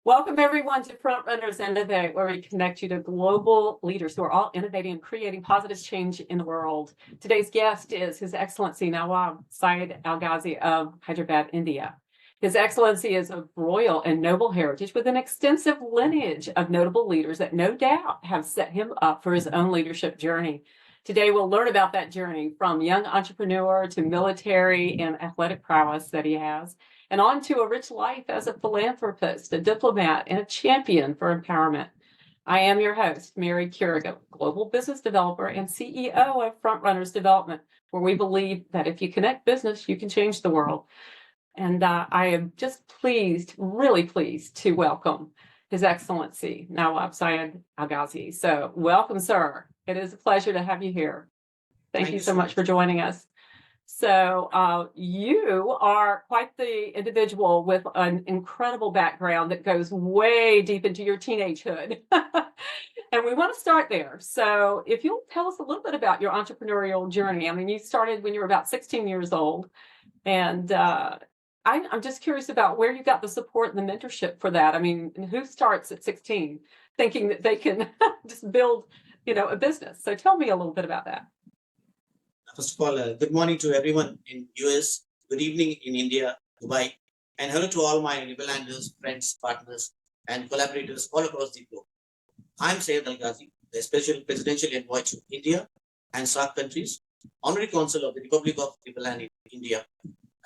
Welcome everyone to Frontrunners Innovate, where we connect you to global leaders who are all innovating and creating positive change in the world. Today's guest is His Excellency Nawab Syed Algazi of Hyderabad, India. His Excellency is of royal and noble heritage with an extensive lineage of notable leaders that no doubt have set him up for his own leadership journey. Today, we'll learn about that journey from young entrepreneur to military and athletic prowess that he has, and on to a rich life as a philanthropist, a diplomat, and a champion for empowerment. I am your host, Mary Curiga, global business developer and CEO of Frontrunners Development, where we believe that if you connect business, you can change the world. And I am just pleased, really pleased to welcome His Excellency Nawab Syed Algazi. So welcome, sir. It is a pleasure to have you here. Thank you so much for joining us. So you are quite the individual with an incredible background that goes way deep into your teenagehood. And we want to start there. So if you'll tell us a little bit about your entrepreneurial journey. I mean, you started when you were about 16 years old. And I'm just curious about where you got the support and the mentorship for that. I mean, who starts at 16 thinking that they can just build, a business? So tell me a little bit about that. First of all, good morning to everyone in US, good evening in India, Dubai, and hello to all my Liberlanders, friends, partners, and collaborators all across the globe. I'm Syed Algazi, the Special Presidential Envoy to India and SAARC countries, Honorary Consul of the Republic of Liberland in India,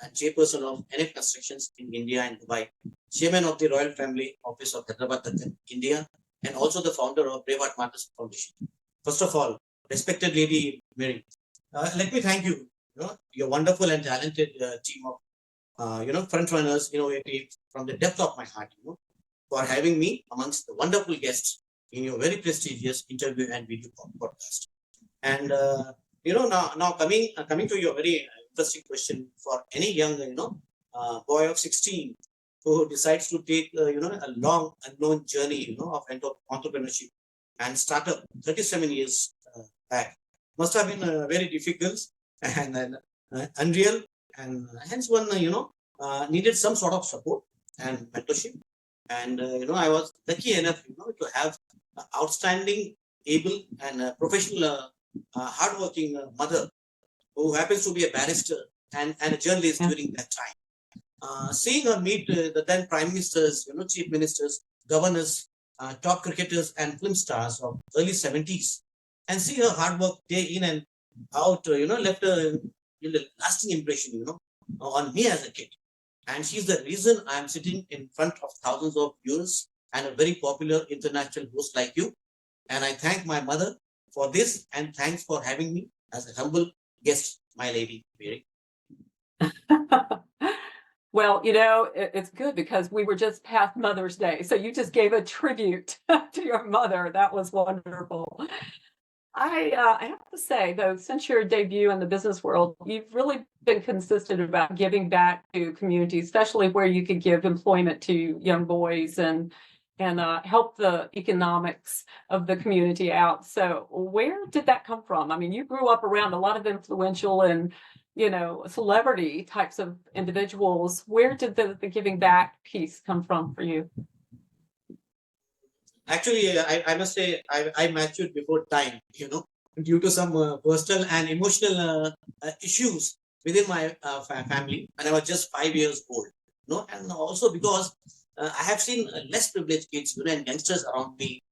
and Chairperson of NF Constructions in India and Dubai, Chairman of the Royal Family Office of Hyderabad, Deccan, India, and also the founder of Braveheart Martyrs Foundation. First of all, respected Lady Mary, let me thank you, your wonderful and talented team of, frontrunners, innovative from the depth of my heart, for having me amongst the wonderful guests in your very prestigious interview and video podcast. And, now coming to your very interesting question for any young, boy of 16 who decides to take, a long unknown journey, of entrepreneurship and startup 37 years back. Must have been very difficult and unreal, and hence one needed some sort of support and mentorship. And I was lucky enough to have outstanding, able, and professional, hardworking mother who happens to be a barrister and a journalist during that time. Seeing her meet the then prime ministers, chief ministers, governors, top cricketers, and film stars of early 70s. And see her hard work day in and out, left a lasting impression, on me as a kid. And she's the reason I'm sitting in front of thousands of viewers and a very popular international host like you. And I thank my mother for this, and thanks for having me as a humble guest, my lady Mary. Well, it's good because we were just past Mother's Day. So you just gave a tribute to your mother. That was wonderful. I have to say, though, since your debut in the business world, you've really been consistent about giving back to communities, especially where you could give employment to young boys and help the economics of the community out. So where did that come from? I mean, you grew up around a lot of influential and, celebrity types of individuals. Where did the giving back piece come from for you? Actually, I must say I matured before time, due to some personal and emotional issues within my family when I was just 5 years old. And also because I have seen less privileged kids, and youngsters around me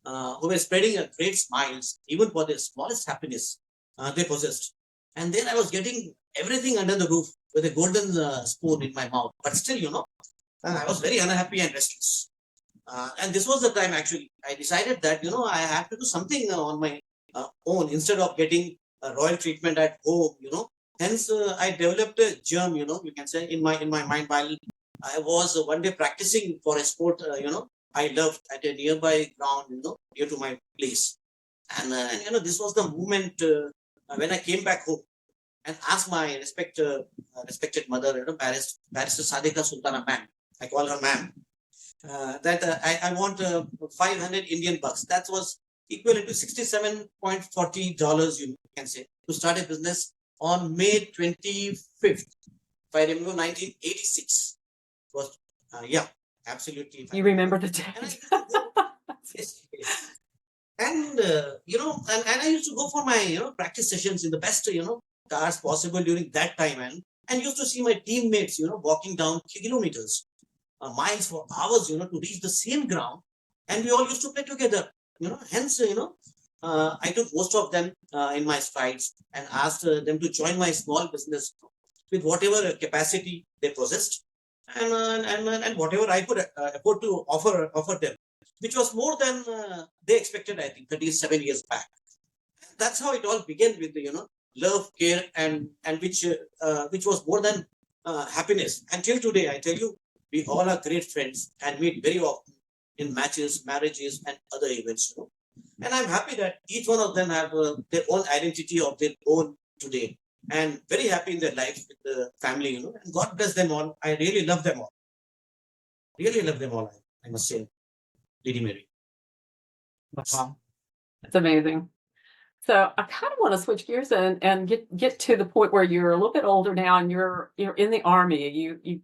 who were spreading great smiles, even for the smallest happiness they possessed. And then I was getting everything under the roof with a golden spoon in my mouth. But still, I was very unhappy and restless. And this was the time actually I decided that I have to do something on my own instead of getting a royal treatment at home. Hence I developed a germ, you can say, in my mind while I was one day practicing for a sport I loved at a nearby ground near to my place. And this was the moment when I came back home and asked my respected mother, Barrister Sadika Sultana ma'am, I call her ma'am, that I want 500 Indian bucks. That was equivalent to $67.40, you can say, to start a business on May 25th, if I remember, 1986. Was absolutely. If I You remember. remember the And I days. used to go, yes, yes. And and I used to go for my practice sessions in the best cars possible during that time, and used to see my teammates walking down kilometers, miles for hours to reach the same ground, and we all used to play together. Hence I took most of them in my strides and asked them to join my small business with whatever capacity they possessed, and whatever I could afford to offer them, which was more than they expected. I think 37 years back. That's how it all began with the love, care, and which was more than happiness. Until today, I tell you, we all are great friends and meet very often in matches, marriages, and other events. And I'm happy that each one of them have their own identity of their own today, and very happy in their lives with the family. And God bless them all. I really love them all. Really love them all. I must say, Lady Mary. Wow, that's amazing. So I kind of want to switch gears and get to the point where you're a little bit older now and you're in the army. You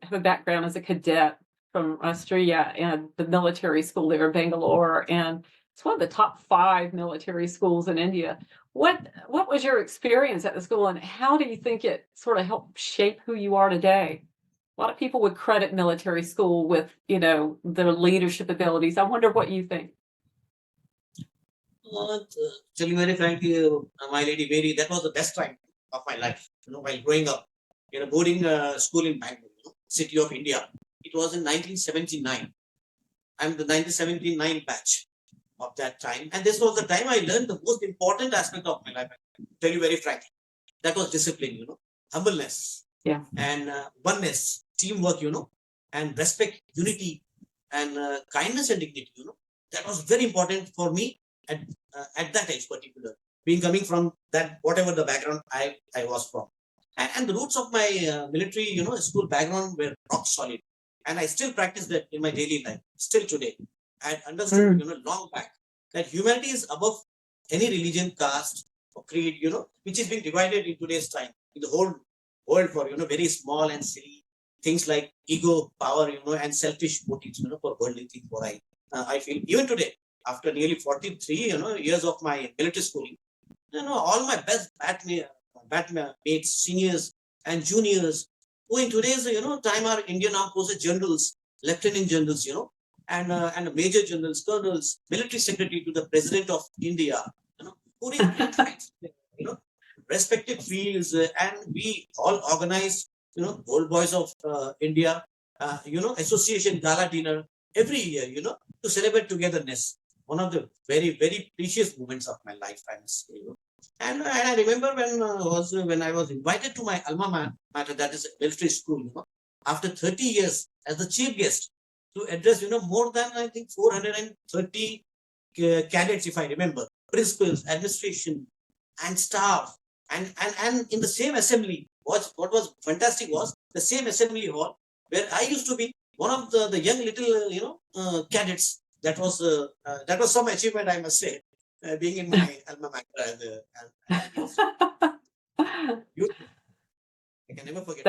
have a background as a cadet from Australia and the military school there in Bangalore, and it's one of the top 5 military schools in India. What was your experience at the school, and how do you think it sort of helped shape who you are today? A lot of people would credit military school with their leadership abilities. I wonder what you think. Tell you very frankly, my lady Mary, that was the best time of my life. While growing up in a boarding school in Bangalore, city of India. It was in 1979. I'm the 1979 batch of that time, and this was the time I learned the most important aspect of my life. I tell you very frankly, that was discipline. Humbleness, Yeah. and oneness, teamwork. And respect, unity, and kindness and dignity. That was very important for me at that age particular, being coming from that whatever the background I was from, and the roots of my military school background were rock solid, and I still practice that in my daily life still today. I understood long back that humanity is above any religion, caste, or creed, which is being divided in today's time in the whole world for very small and silly things like ego, power, and selfish motives, for worldly things. What I feel even today, after nearly 43 years of my military schooling, all my best batmates, seniors and juniors, who in today's time are Indian Armed Forces generals, lieutenant generals, and major generals, colonels, military secretary to the president of India, who reach great heights, respected fields, and we all organize, old boys of India, association gala dinner every year, to celebrate togetherness. One of the very, very precious moments of my life, I must say. And I remember when I was invited to my alma mater, that is military school, after 30 years as the chief guest, to address more than I think 430 cadets, if I remember, principals, administration, and staff, and in the same assembly. What was fantastic was the same assembly hall where I used to be one of the young little cadets. That was some achievement, I must say, being in my alma mater. I can never forget.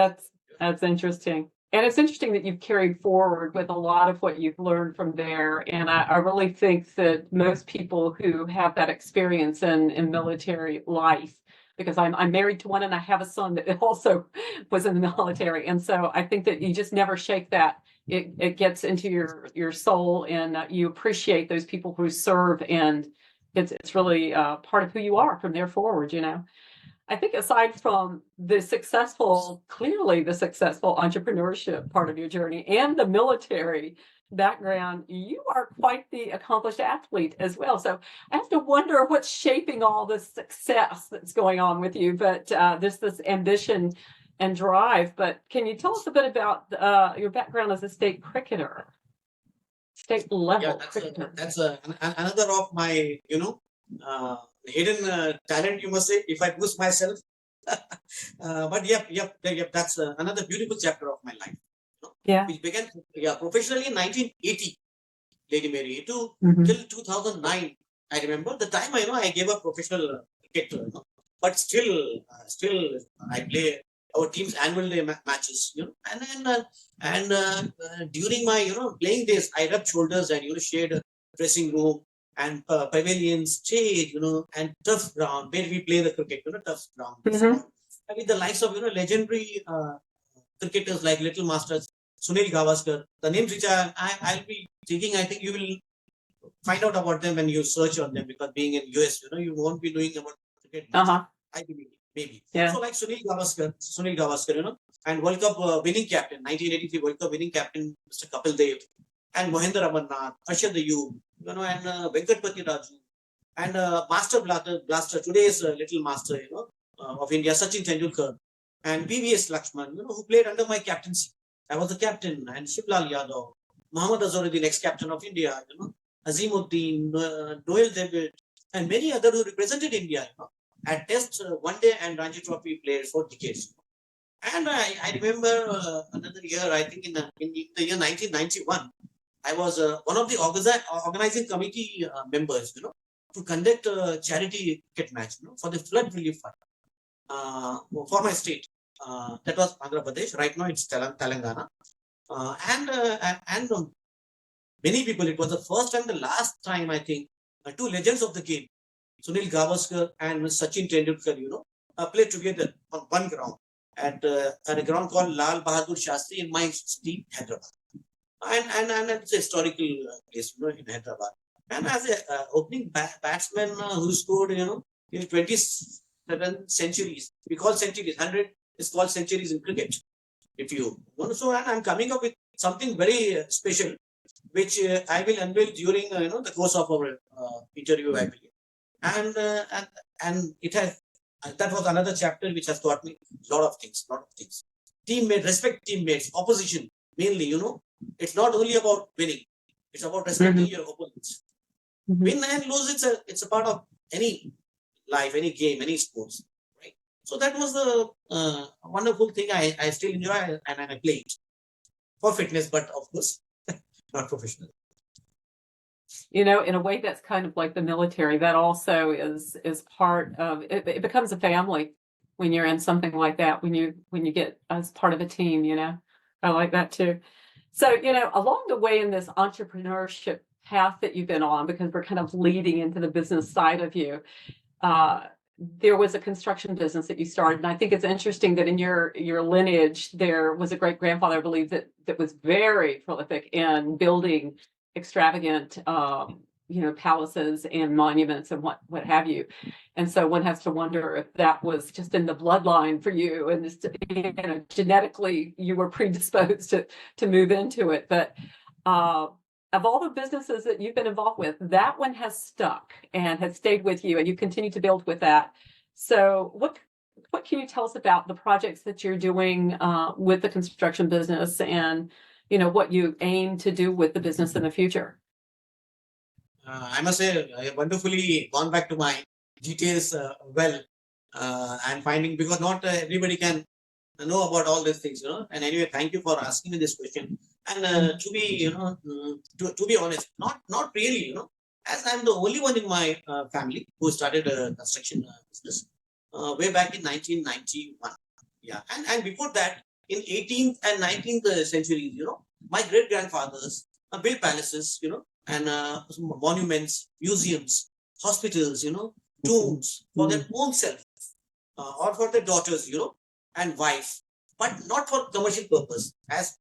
That's interesting. And it's interesting that you've carried forward with a lot of what you've learned from there. And I really think that most people who have that experience in military life, because I'm married to one and I have a son that also was in the military. And so I think that you just never shake that. It gets into your soul, and you appreciate those people who serve, and it's really part of who you are from there forward, I think aside from clearly the successful entrepreneurship part of your journey and the military background, you are quite the accomplished athlete as well. So I have to wonder what's shaping all this success that's going on with you, but this ambition and drive. But can you tell us a bit about your background as a state cricketer? State level cricketer. That's another of my, hidden talent, you must say, if I boost myself. But yep, that's another beautiful chapter of my life. Yeah. Which began professionally in 1980, Lady Mary, to till 2009. I remember the time I gave up professional cricket, but still I play our team's annual day matches, during my playing days, I rubbed shoulders and shared a dressing room and pavilion, stage, and tough ground where we play the cricket, tough ground. Mhm. And with the likes of legendary cricketers like Little Masters, Sunil Gavaskar, the names which I'll be taking, I think you will find out about them when you search on them, because being in US, you won't be knowing about cricket much. Uh-huh. I believe maybe. Yeah. So like Sunil Gavaskar, and World Cup winning captain, 1983 World Cup winning captain, Mr. Kapil Dev, and Mohinder Amarnath, Ashad Ayub, and Venkatpati Raju, and Blaster, today's little master, of India, Sachin Tendulkar, and PVS Lakshman, who played under my captaincy. I was the captain, and Shiblal Yadav, Muhammad Azharuddin, ex-captain of India, Azimuddin, Noel David, and many others who represented India, at Test, One Day, and Ranji Trophy players for decades. And I remember another year, I think in the year 1991, I was one of the organizing committee members, to conduct a charity cricket match, for the flood relief fund for my state. That was Andhra Pradesh. Right now it's Telangana. And many people, it was the first and the last time, I think, two legends of the game, Sunil Gavaskar and Sachin Tendulkar, played together on one ground at a ground called Lal Bahadur Shastri in my city, Hyderabad. And it's a historical place, in Hyderabad. And as a opening batsman who scored, 27 centuries. We call centuries, 100 is called centuries in cricket. If you so, and I'm coming up with something very special, which I will unveil during the course of our interview, I believe. And it has that was another chapter which has taught me a lot of things. Teammate, respect teammates, opposition mainly. It's not only about winning; it's about respecting your opponents. Win and lose, it's a part of any life, any game, any sports, right? So that was the wonderful thing I still enjoy, and I play it for fitness, but of course not professional. In a way that's kind of like the military, that also is part of it. It becomes a family when you're in something like that, when you get as part of a team, I like that too. So, along the way in this entrepreneurship path that you've been on, because we're kind of leading into the business side of you, there was a construction business that you started. And I think it's interesting that in your lineage, there was a great grandfather, I believe, that was very prolific in building extravagant, palaces and monuments and what have you. And so one has to wonder if that was just in the bloodline for you, and just, genetically you were predisposed to move into it. But of all the businesses that you've been involved with, that one has stuck and has stayed with you, and you continue to build with that. So what can you tell us about the projects that you're doing with the construction business, and what you aim to do with the business in the future? I must say, I have wonderfully gone back to my details I'm finding, because not everybody can know about all these things, And anyway, thank you for asking me this question. And to be, to be honest, not really, as I'm the only one in my family who started a construction business way back in 1991. Yeah, and before that, in 18th and 19th centuries, my great grandfathers built palaces, and monuments, museums, hospitals, tombs for their own self or for their daughters, and wife, but not for commercial purpose, as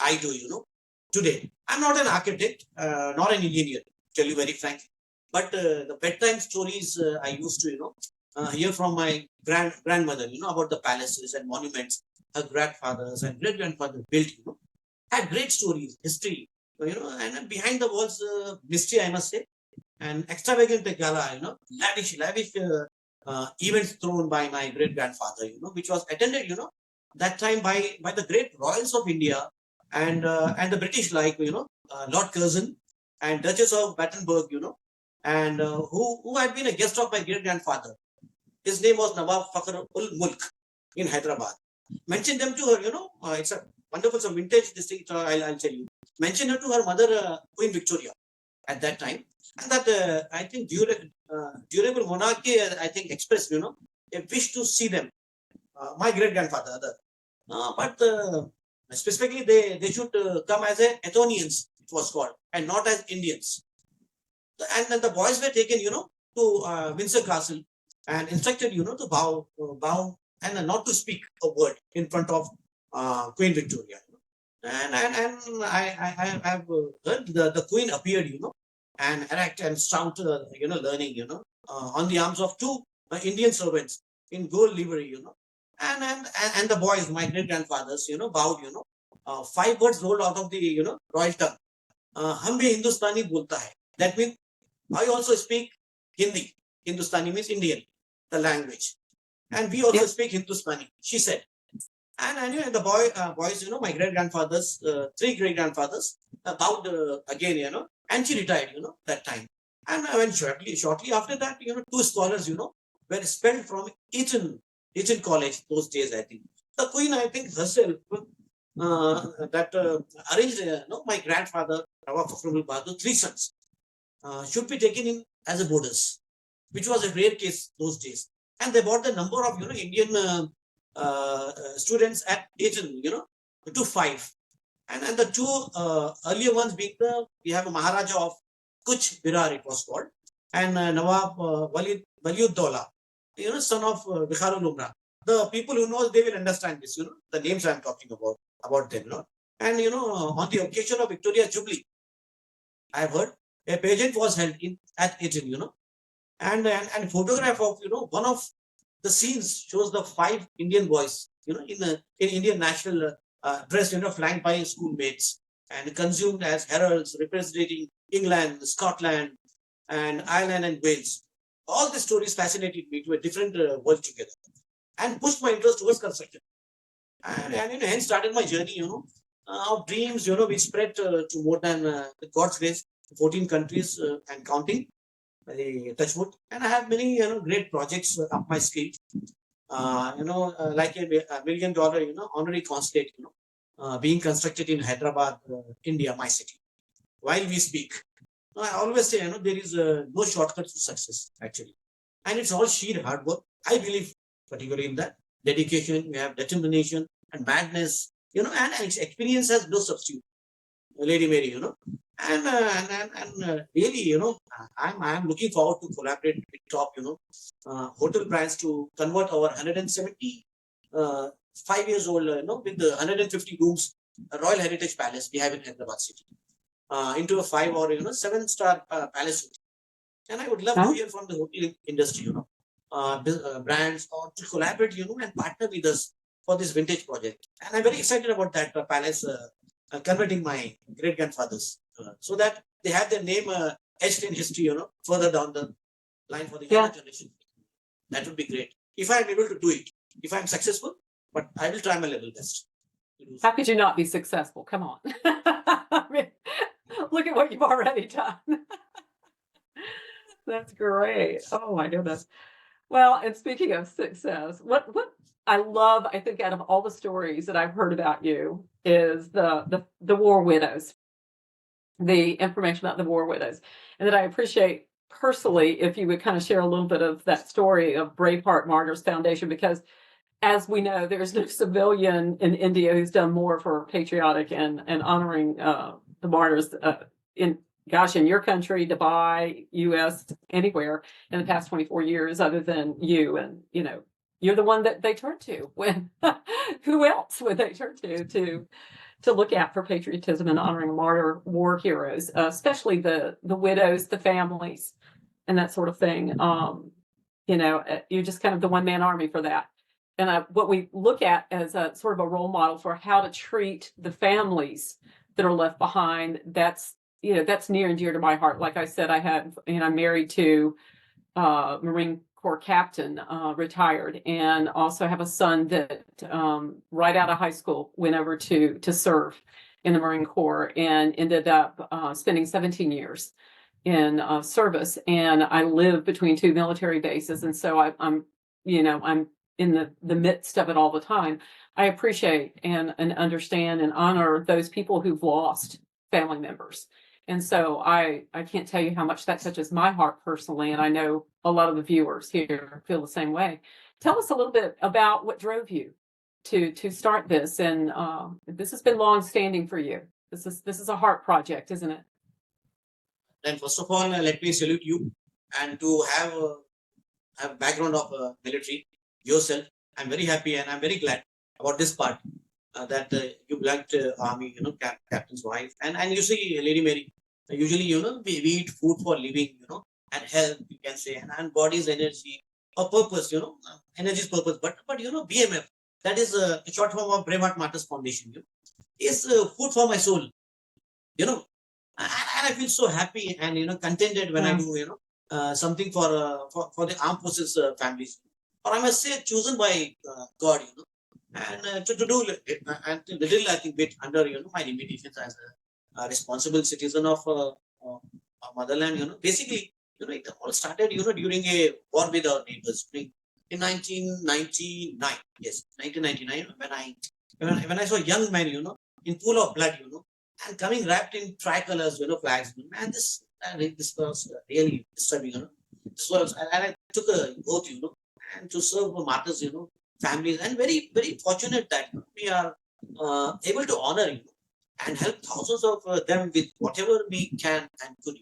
I do, today. I'm not an architect, not an engineer, tell you very frankly. But the bedtime stories I used to, hear from my grandmother, about the palaces and monuments her grandfathers and great grandfathers built, had great stories, history, and behind the walls, mystery, I must say, and extravagant gala, lavish events thrown by my great grandfather, which was attended, that time by the great royals of India and the British, like Lord Curzon and Duchess of Battenberg, and who had been a guest of my great grandfather. His name was Nawab Fakr ul Mulk in Hyderabad. Mention them to her, it's a wonderful, some vintage distinct, I'll tell you. Mention her to her mother, Queen Victoria, at that time. And that I think durable monarchy, I think, expressed, a wish to see them my great grandfather. But specifically, they should come as a Ethonians, it was called, and not as Indians. And then the boys were taken, to Windsor Castle and instructed, to bow, and not to speak a word in front of Queen Victoria. And I have heard the Queen appeared, and erect and stout, learning, on the arms of two Indian servants in gold livery, and the boys, my great grandfathers, bowed, five words rolled out of the, royal tongue. हम भी हिंदुस्तानी बोलता है. That means I also speak Hindi. Hindustani means Indian, the language. And we also speak Hindustani, she said. And the boys, my great grandfathers, three great grandfathers, bowed again, and she retired, that time. And when shortly after that, two scholars, were expelled from Eton College those days, I think. The Queen, I think, herself, arranged, my grandfather, Nawab Syed, three sons, should be taken in as a boarders, which was a rare case those days. And they brought the number of, Indian students at Eton, to five. And the two earlier ones being we have a Maharaja of Kuch Birar, it was called, and Nawab Waliuddaulah, son of Bikharul Umrah. The people who know, they will understand this, the names I'm talking about them. And, on the occasion of Victoria Jubilee, I've heard a pageant was held at Eton, and photograph of, one of the scenes shows the five Indian boys, in Indian national dress, flanked by schoolmates and consumed as heralds representing England, Scotland, and Ireland and Wales. All the stories fascinated me to a different world together and pushed my interest towards construction. And hence started my journey, of dreams, which spread to more than, with God's grace, 14 countries and counting. Touchwood, and I have many great projects up my street. Like $1 million honorary consulate, being constructed in Hyderabad, India, my city. While we speak, I always say there is no shortcut to success actually, and it's all sheer hard work. I believe particularly in that dedication. We have determination and madness, and experience has no substitute. Lady Mary, and really, I'm looking forward to collaborate with top, hotel brands to convert our 170 5 years old, with the 150 rooms Royal Heritage Palace we have in Hyderabad city, into a 5 or 7-star palace. And I would love to hear from the hotel industry, brands, or to collaborate, and partner with us for this vintage project. And I'm very excited about that palace. Converting my great grandfathers, so that they have their name etched in history, further down the line for the younger generation. That would be great if I'm able to do it. If I'm successful, but I will try my level best. How could you not be successful? Come on. I mean, look at what you've already done. That's great. Oh my goodness. Well, and speaking of success, what I love, I think, out of all the stories that I've heard about you is the war widows, the information about the war widows, and that I appreciate personally if you would kind of share a little bit of that story of Braveheart Martyrs Foundation, because as we know, there's no civilian in India who's done more for patriotic and honoring the martyrs in your country, Dubai, US, anywhere in the past 24 years, other than you. And, you're the one that they turn to when, who else would they turn to look at for patriotism and honoring martyr war heroes, especially the widows, the families, and that sort of thing. You're just kind of the one-man army for that. And what we look at as a sort of a role model for how to treat the families that are left behind, that's near and dear to my heart. Like I said, I'm married to Marine Corps captain, retired, and also have a son that right out of high school went over to serve in the Marine Corps and ended up spending 17 years in service. And I live between two military bases, and so I'm in the midst of it all the time. I appreciate and understand and honor those people who've lost family members And so I can't tell you how much that touches my heart personally, and I know a lot of the viewers here feel the same way. Tell us a little bit about what drove you to start this, and this has been long standing for you. This is a heart project, isn't it? Then first of all, let me salute you and to have background of military yourself. I'm very happy and I'm very glad about this part that you belong to army, captain's wife, and you see Lady Mary. Usually, we eat food for living, and health, you can say, and body's energy or purpose, energy's purpose. But BMF, that is a short form of Braveheart Martyrs Foundation, is food for my soul, you know, and I feel so happy and contented when I do something for the armed forces families, or I must say chosen by God, and to do and to little I think bit under my limitations as a responsible citizen of motherland. Basically, it all started during a war with our neighbors in 1999. Yes, 1999 when I saw a young man, in pool of blood, and coming wrapped in tricolors, flags. And this was really disturbing, This was, and I took a oath, and to serve the martyrs, families, and very, very fortunate that we are able to honor, and help thousands of them with whatever we can and could.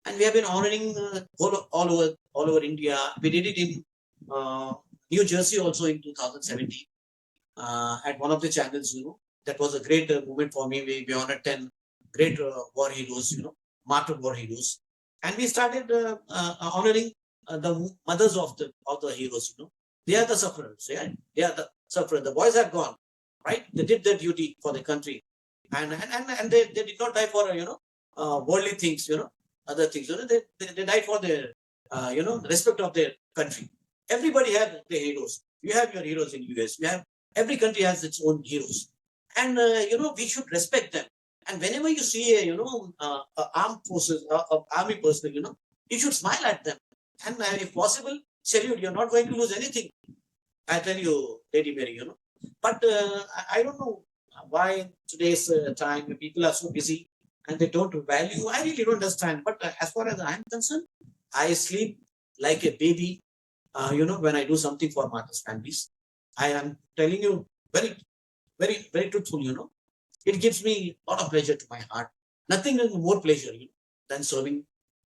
And we have been honoring all over India. We did it in New Jersey also in 2017 at one of the channels, that was a great moment for me. We honored 10 great war heroes, martyr war heroes. And we started honoring the mothers of the heroes, They are the sufferers, yeah? They are the sufferers. The boys are gone, right? They did their duty for the country. And they did not die for, worldly things, other things. They died for their, respect of their country. Everybody has the heroes. You have your heroes in US. Every country has its own heroes. And, we should respect them. And whenever you see a, armed forces, army personnel, you should smile at them. And if possible, salute. You're not going to lose anything. I tell you, Lady Mary, But I don't know why today's time people are so busy and they don't value. I really don't understand. But as far as I'm concerned, I sleep like a baby, when I do something for martyrs' families. I am telling you very, very, very truthful, It gives me a lot of pleasure to my heart. Nothing is more pleasure than serving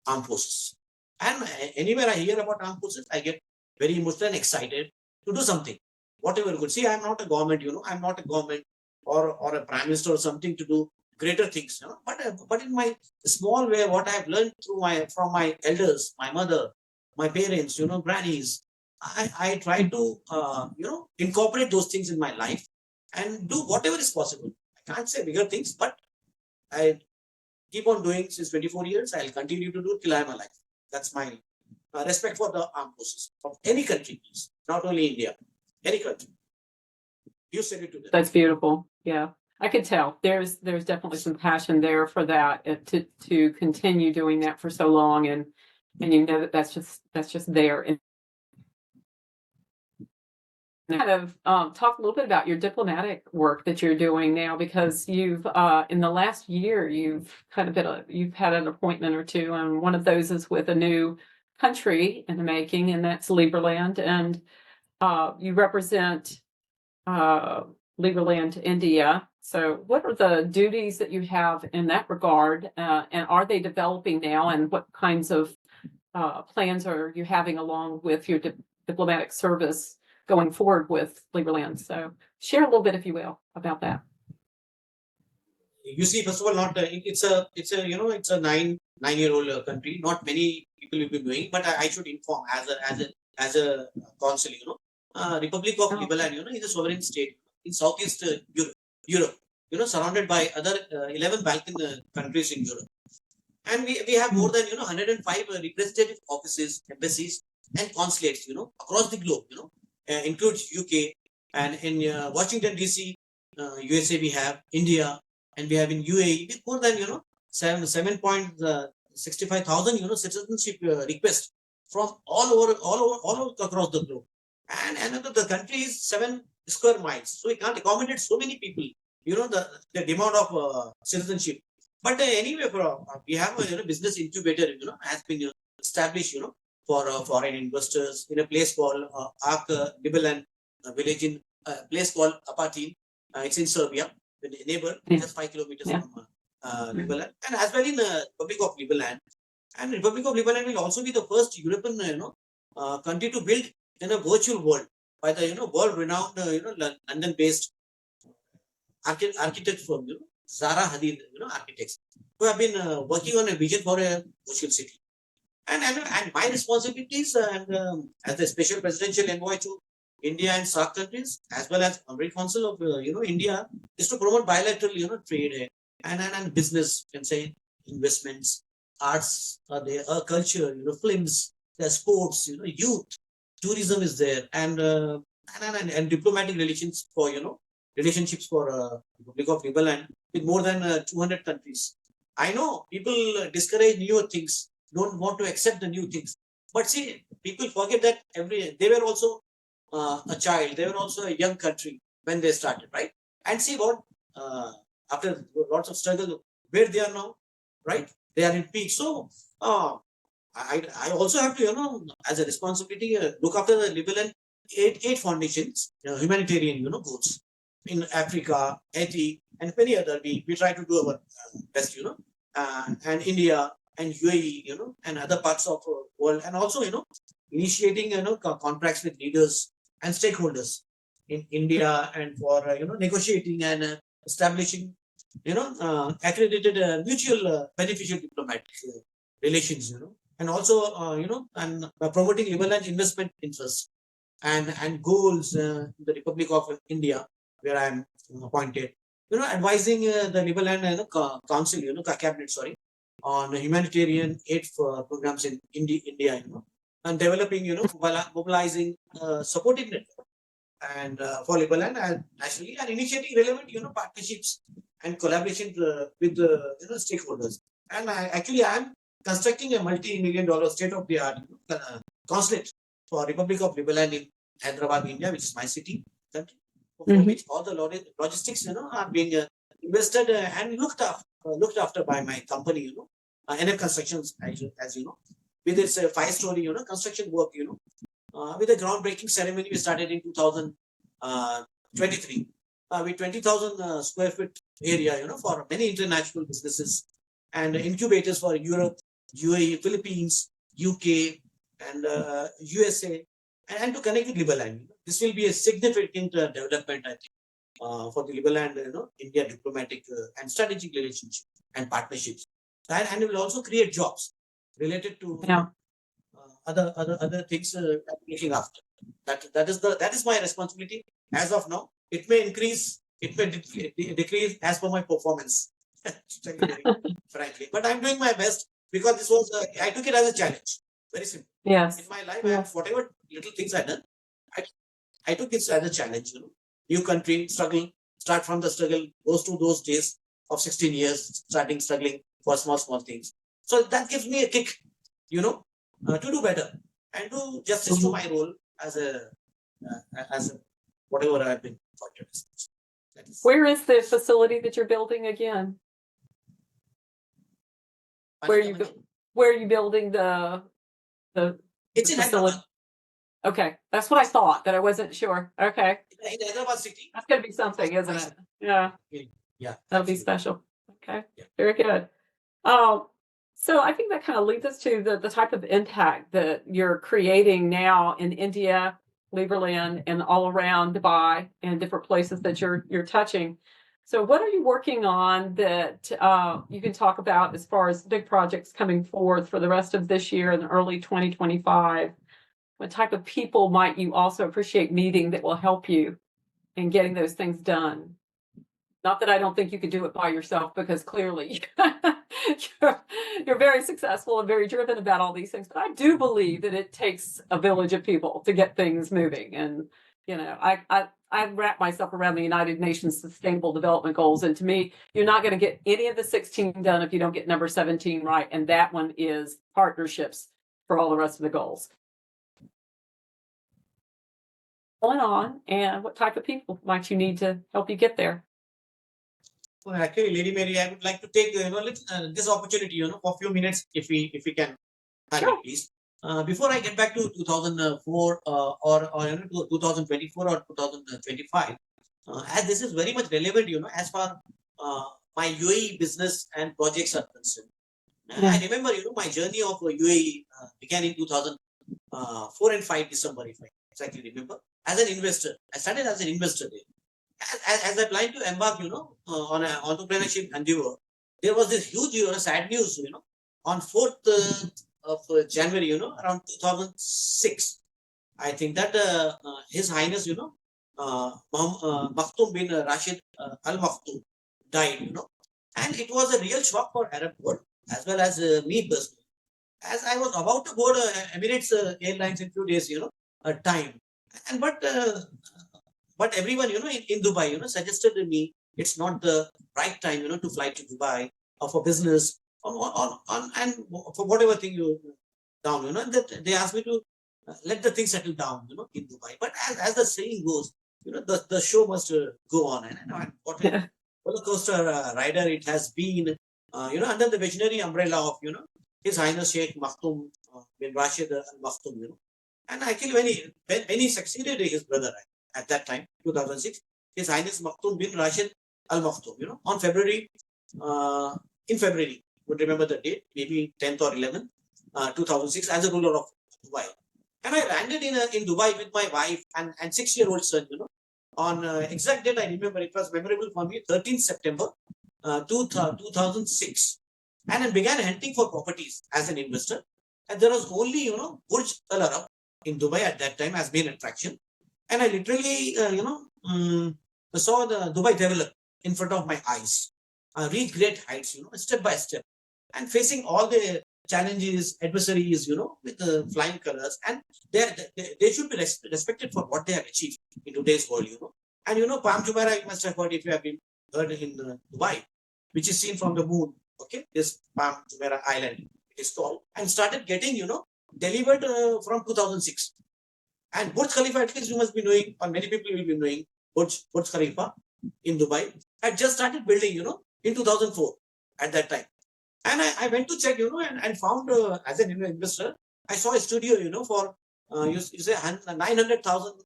armed forces. And anywhere I hear about armed forces, I get very emotional and excited to do something. Whatever good. See, I'm not a government, I'm not a government or a prime minister or something to do greater things, But in my small way, what I have learned from my elders, my mother, my parents, grannies, I try to incorporate those things in my life and do whatever is possible. I can't say bigger things, but I keep on doing since 24 years. I'll continue to do till I'm alive. That's my respect for the armed forces of any country, please. Not only India, any country. You said it to them. That's beautiful. Yeah, I could tell. There's definitely some passion there for that to continue doing that for so long, and that's just there. And kind of talk a little bit about your diplomatic work that you're doing now, because you've in the last year you've you've had an appointment or two, and one of those is with a new country in the making, and that's Liberland, and you represent Liberland, India. So what are the duties that you have in that regard, and are they developing now, and what kinds of plans are you having along with your diplomatic service going forward with Liberland? So share a little bit, if you will, about that. You see, first of all, not it's a nine-year-old country. Not many people will be doing, but I should inform as a consul. Republic of Liberland, is a sovereign state in Southeast Europe. Surrounded by other 11 Balkan countries in Europe, and we have more than 105 representative offices, embassies, and consulates, across the globe. Includes UK, and in Washington DC, USA, we have India, and we have in UAE with more than 7.65,000 citizenship requests from all over across the globe, and the country is 7 square miles, so we can't accommodate so many people. The demand of citizenship. But anyway, we have a business incubator, has been established, for foreign investors in a place called Ark Liberland village in a place called Apatin. It's in Serbia, the neighbor, Yeah. just 5 kilometers Yeah. from Liberland, and as well in the Republic of Liberland. And Republic of Liberland will also be the first European, country to build in a virtual world by the world-renowned, London-based architect firm, Zara Hadid, architects, who have been working on a vision for a virtual city. And my responsibilities as the special presidential envoy to India and SAARC countries, as well as Honorary Consul of India, is to promote bilateral trade and business, can say investments, arts, culture, films, the sports, youth, tourism is there, and diplomatic relations for relationships for Republic of Liberland with more than 200 countries. I know people discourage newer things, don't want to accept the new things. But see, people forget that they were also a child, they were also a young country when they started, right? And see what after lots of struggle, where they are now, right? They are in peak. So I also have to, as a responsibility, look after the Liberland aid foundations, humanitarian, goals in Africa, Haiti, and many other. We try to do our best, and India and UAE, and other parts of the world, and also, initiating, contracts with leaders and stakeholders in India, and for, negotiating and establishing, accredited mutual beneficial diplomatic relations, and also, and promoting Liberland investment interests and goals in the Republic of India, where I'm appointed, advising the Liberland Council, cabinet, sorry, on humanitarian aid for programs in India, and developing, mobilizing supporting network and for Liberland and nationally, and initiating relevant, partnerships and collaboration with the stakeholders. And I'm constructing a multi-million-dollar state-of-the-art consulate for Republic of Liberland in Hyderabad, India, which is my city, country, for which all the logistics, are being invested and looked after by my company, NF Constructions, as you know, with its 5-story, construction work, with a groundbreaking ceremony we started in 2023 with 20,000 square foot area, for many international businesses and incubators for Europe, UAE, Philippines, UK, and USA, and to connect with Liberland. This will be a significant development, I think, for the Liberland, India diplomatic and strategic relationship and partnerships, and it will also create jobs related to other things I'm looking after. That is my responsibility as of now. It may increase, it may decrease as per my performance. Frankly, but I'm doing my best because this was I took it as a challenge. Very simple. Yes. In my life, Yes. whatever little things I done, I took it as a challenge. New country, struggle, start from the struggle, goes to those days of 16 years, struggling for small things. So that gives me a kick, to do better and do justice to my role as a whatever I've been appointed. Where is the facility that you're building again? Where are you building the It's in facility? Hyderabad. Okay, that's what I thought, that I wasn't sure. Okay, In Hyderabad city. that's gonna be something, isn't it? Yeah, Yeah, that'll be special. Okay, Yeah. very good. So I think that kind of leads us to the type of impact that you're creating now in India, Liberland, and all around Dubai and different places that you're touching. So what are you working on that you can talk about as far as big projects coming forth for the rest of this year and early 2025? What type of people might you also appreciate meeting that will help you in getting those things done? Not that I don't think you could do it by yourself, because clearly you're very successful and very driven about all these things. But I do believe that it takes a village of people to get things moving. And, I wrap myself around the United Nations Sustainable Development Goals. And to me, you're not going to get any of the 16 done if you don't get number 17 right. And that one is partnerships for all the rest of the goals. Going on, and what type of people might you need to help you get there? Actually, Lady Mary, I would like to take this opportunity, for a few minutes, if we can have Sure. it, please. Before I get back to 2004 or 2024 or 2025, as this is very much relevant, as far my UAE business and projects are concerned. I remember, my journey of UAE began in 2004 and 5 December, if I exactly remember, as an investor. I started as an investor there. As I planned to embark, on an entrepreneurship endeavor, there was this huge, sad news, on 4th of January, around 2006. I think that His Highness, Maktoum bin Rashid Al Maktoum died, and it was a real shock for Arab world as well as me personally. As I was about to board Emirates Airlines in few days, time, and but everyone, in Dubai, suggested to me it's not the right time, to fly to Dubai or for business on and for whatever thing you down, that they asked me to let the thing settle down, in Dubai. But as the saying goes, the show must go on, and what a roller coaster rider it has been, under the visionary umbrella of, His Highness Sheikh Maktoum bin Rashid Al Maktoum, and actually when he succeeded his brother at that time, 2006, His Highness Maktoum bin Rashid Al Maktoum, on February, in February, would remember the date, maybe 10th or 11th, 2006, as a ruler of Dubai. And I landed in Dubai with my wife and 6-year-old son, on exact date I remember, it was memorable for me, 13th September 2006. And I began hunting for properties as an investor. And there was only, Burj Al Arab in Dubai at that time as main attraction. And I literally, saw the Dubai develop in front of my eyes, reach great heights, step by step, and facing all the challenges, adversaries, with the flying colors, and they should be respected for what they have achieved in today's world, And Palm Jumeirah, you must have heard if you have been heard in Dubai, which is seen from the moon. Okay, this Palm Jumeirah Island, it is called, and started getting, delivered from 2006. And Burj Khalifa, at least you must be knowing, or many people will be knowing, Burj Khalifa in Dubai had just started building, in 2004 at that time. And I went to check, and found as an investor, I saw a studio, for you say 900,000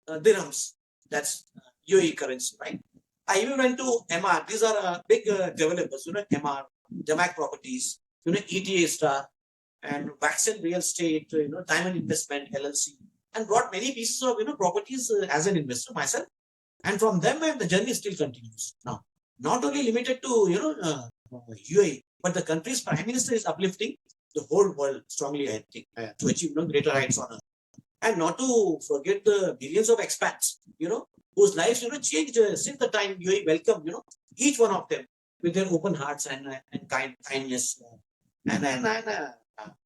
dirhams. That's UAE currency, right? I even went to MR. These are big developers, MR, Jamac Properties, ETA Star, and Waxen Real Estate, Diamond Investment LLC, and brought many pieces of properties as an investor myself. And from them, the journey still continues now. Not only limited to UAE, but the country's prime minister is uplifting the whole world strongly, I think, to achieve greater heights on earth. And not to forget the millions of expats, whose lives changed since the time UAE welcomed each one of them with their open hearts and kindness. And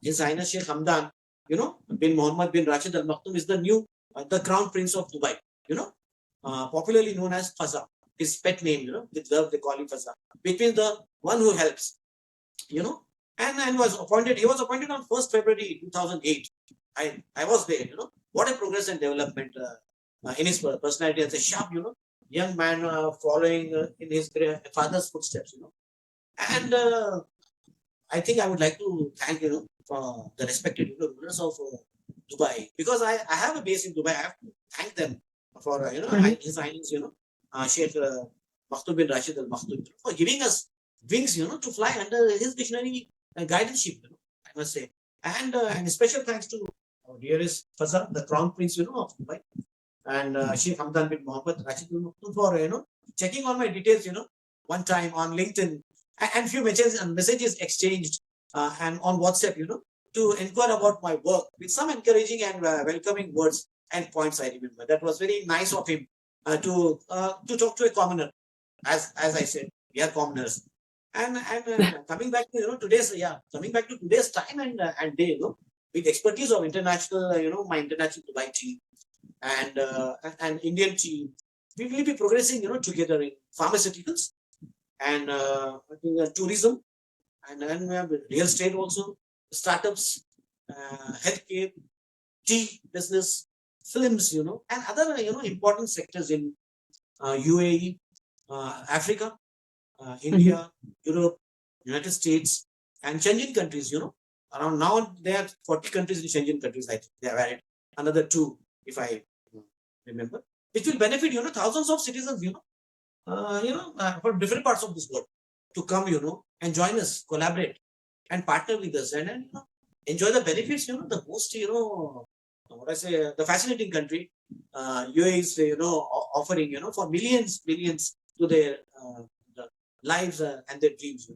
His Highness Sheikh Hamdan, bin Mohammed bin Rashid Al Maktoum is the new the Crown Prince of Dubai, popularly known as Faza. His pet name, with love they call him Faza, which means the one who helps, and he was appointed on 1st February 2008. I was there, what a progress and development in his personality as a sharp, young man following in his father's footsteps, and I think I would like to thank, for the respected rulers of Dubai, because I have a base in Dubai. I have to thank them for, His Highness, Sheikh Maktoum bin Rashid Al Maktoum, for giving us wings, to fly under his visionary guidance, I must say. And special thanks to our dearest Faza, the Crown Prince, of Dubai, and Sheikh Hamdan bin Mohammed Rashid Al Maktoum for, checking on my details, one time on LinkedIn, and few messages exchanged and on WhatsApp, to inquire about my work with some encouraging and welcoming words and points. I remember that was very nice of him to talk to a commoner, as I said, we are commoners. And coming back to today's time and day, with expertise of international, my international Dubai team and Indian team, we will be progressing, together in pharmaceuticals and I think tourism, and then we have real estate also, startups, healthcare, tea business, films, and other important sectors in UAE, Africa, India, Europe, United States, and Schengen countries. Around now there are 40 countries in Schengen countries. I think they have added another two, if I remember, which will benefit thousands of citizens. From different parts of this world to come, and join us, collaborate, and partner with us, and enjoy the benefits. The most, what I say, the fascinating country, UAE is, offering, for millions to their the lives and their dreams.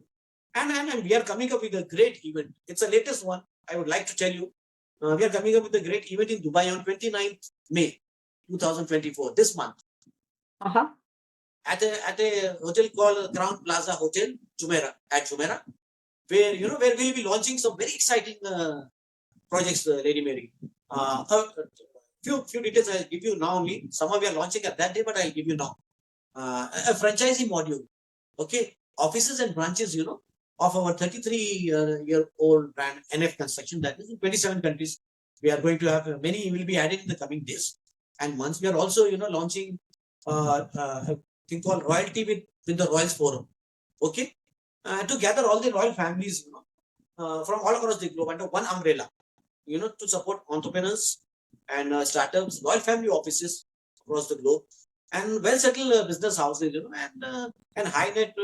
And we are coming up with a great event. It's the latest one. I would like to tell you, we are coming up with a great event in Dubai on 29th May 2024, this month, Uh-huh. at a hotel called Crown Plaza Hotel, Jumeirah, where we'll be launching some very exciting projects, Lady Mary. Few details I'll give you now only. Some of you are launching at that day, but I'll give you now. A franchisee module, okay? Offices and branches, of our 33-year-old brand NF Construction, that is in 27 countries. We are going to have many will be added in the coming days and months. We are also, launching a thing called Royalty with the Royals Forum, okay? To gather all the royal families, from all across the globe under one umbrella, to support entrepreneurs and startups, royal family offices across the globe, and well-settled business houses, and high net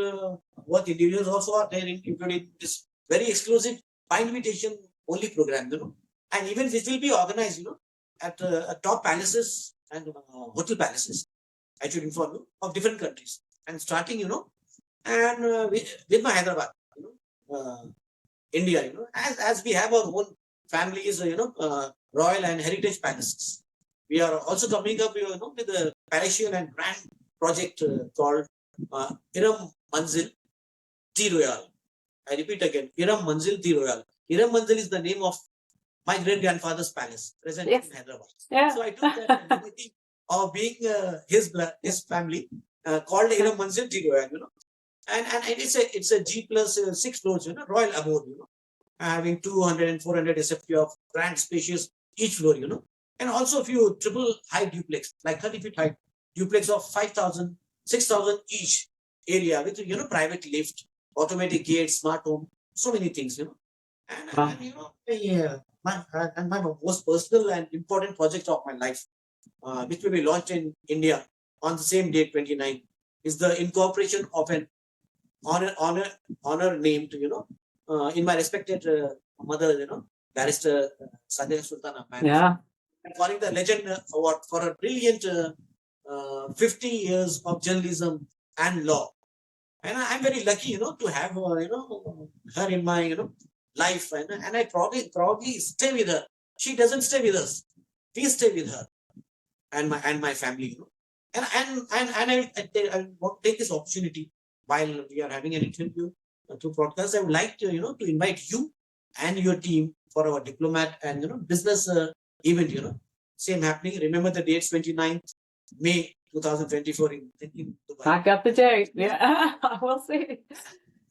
worth individuals also are there, included in this very exclusive by invitation only program, and even this will be organized, at top palaces and hotel palaces. I should inform you of different countries and starting, and with my Hyderabad, India, as we have our own families, royal and heritage palaces. We are also coming up, with a palatial and grand project called Iram Manzil Tea Royal. I repeat again, Iram Manzil Tea Royal. Iram Manzil is the name of my great grandfather's palace present Yes. in Hyderabad. Yeah. So I took that liberty of being his family called Iram Manzil Tea Royal, and it's a G plus 6 floors, royal abode, having 200 and 400 SFT of grand spacious each floor, and also a few triple high duplex, like 30 feet high duplex of 5,000, 6,000 each area with, private lift, automatic gate, smart home, so many things, and, Wow. and my most personal and important project of my life, which will be launched in India on the same day, 29, is the incorporation of an honor named, in my respected mother, barrister Sanjay Sultana. Yeah. Calling the Legend Award for a brilliant 50 years of journalism and law. And I'm very lucky, to have her in my life, and I probably stay with her. She doesn't stay with us. We stay with her and my family, and I want to take this opportunity while we are having an interview to broadcast. I would like to to invite you and your team for our diplomat and business event. Same happening. Remember the dates, 29th May 2024 in Dubai. I got the date. Yeah. We'll see.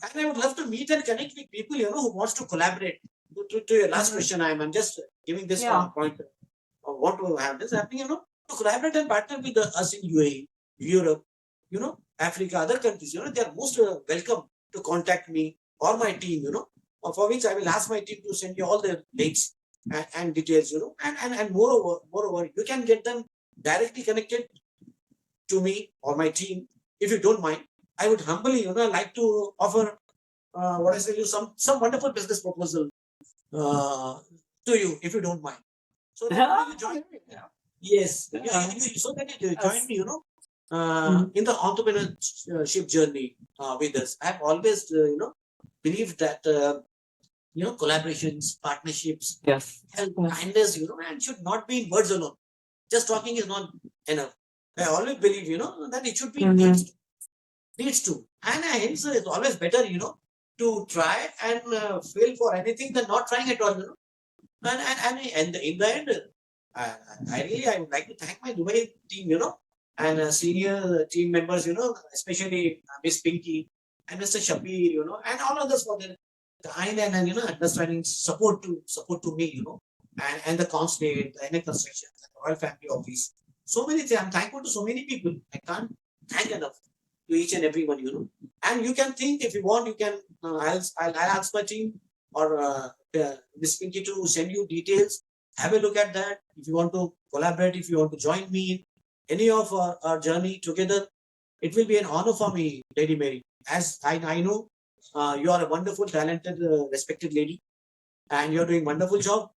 And I would love to meet and connect with people, who wants to collaborate. To your last question, I'm just giving this point. I want to have this happening, to collaborate and partner with us in UAE, Europe, Africa, other countries, they are most welcome to contact me or my team, for which I will ask my team to send you all their links and details, and moreover, you can get them directly connected to me or my team if you don't mind. I would humbly, like to offer what I say, you some wonderful business proposal to you if you don't mind. So that you join. Yes, so that you join me, in the entrepreneurship journey with us. I've always, believed that collaborations, partnerships, Yes. and kindness, and should not be in words alone. Just talking is not enough. I always believe, that it should be needs to. And hence it's always better, to try and fail for anything than not trying at all, And in the end, I would like to thank my Dubai team, and senior team members, especially Miss Pinky and Mr. Shabir, and all others for their kind and understanding support to me, and the consulate, the NA construction, the Royal Family Office. So many things. I'm thankful to so many people. I can't thank enough to each and everyone, And you can think if you want, you can, I'll ask my team or Miss Pinky to send you details. Have a look at that. If you want to collaborate, if you want to join me in any of our journey together, it will be an honor for me, Lady Mary. As I know, you are a wonderful, talented, respected lady, and you're doing wonderful job.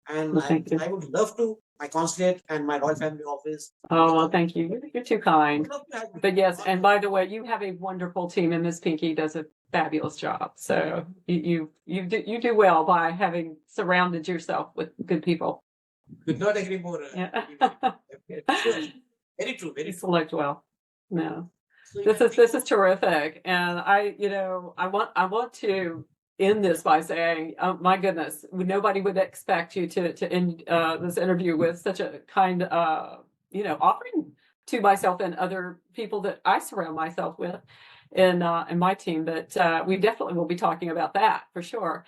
And Well, thank you. I would love to, my consulate and my Royal Family Office. Oh, well, thank you. You're too kind. would love to have you. But yes, and by the way, you have a wonderful team, and Miss Pinky does a fabulous job. So you do well by having surrounded yourself with good people. Could not agree more. Yeah. Sure. Very true, very You true. select well. No, So you this can is terrific, and I want to end this by saying, oh my goodness, nobody would expect you to end this interview with such a kind offering to myself and other people that I surround myself with in my team. But we definitely will be talking about that for sure.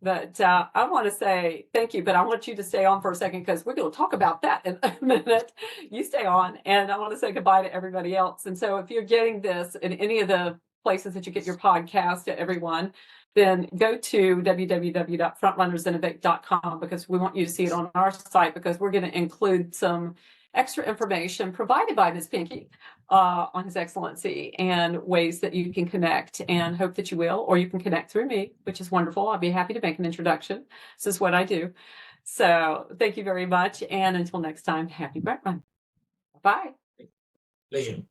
But I want to say thank you, but I want you to stay on for a second because we're going to talk about that in a minute. You stay on, and I want to say goodbye to everybody else. And so if you're getting this in any of the places that you get your podcast to everyone, then go to www.frontrunnersinnovate.com because we want you to see it on our site because we're going to include some extra information provided by Ms. Pinky on His Excellency and ways that you can connect, and hope that you will, or you can connect through me, which is wonderful. I'll be happy to make an introduction. This is what I do. So thank you very much. And until next time, happy Brett Run. Bye. pleasure.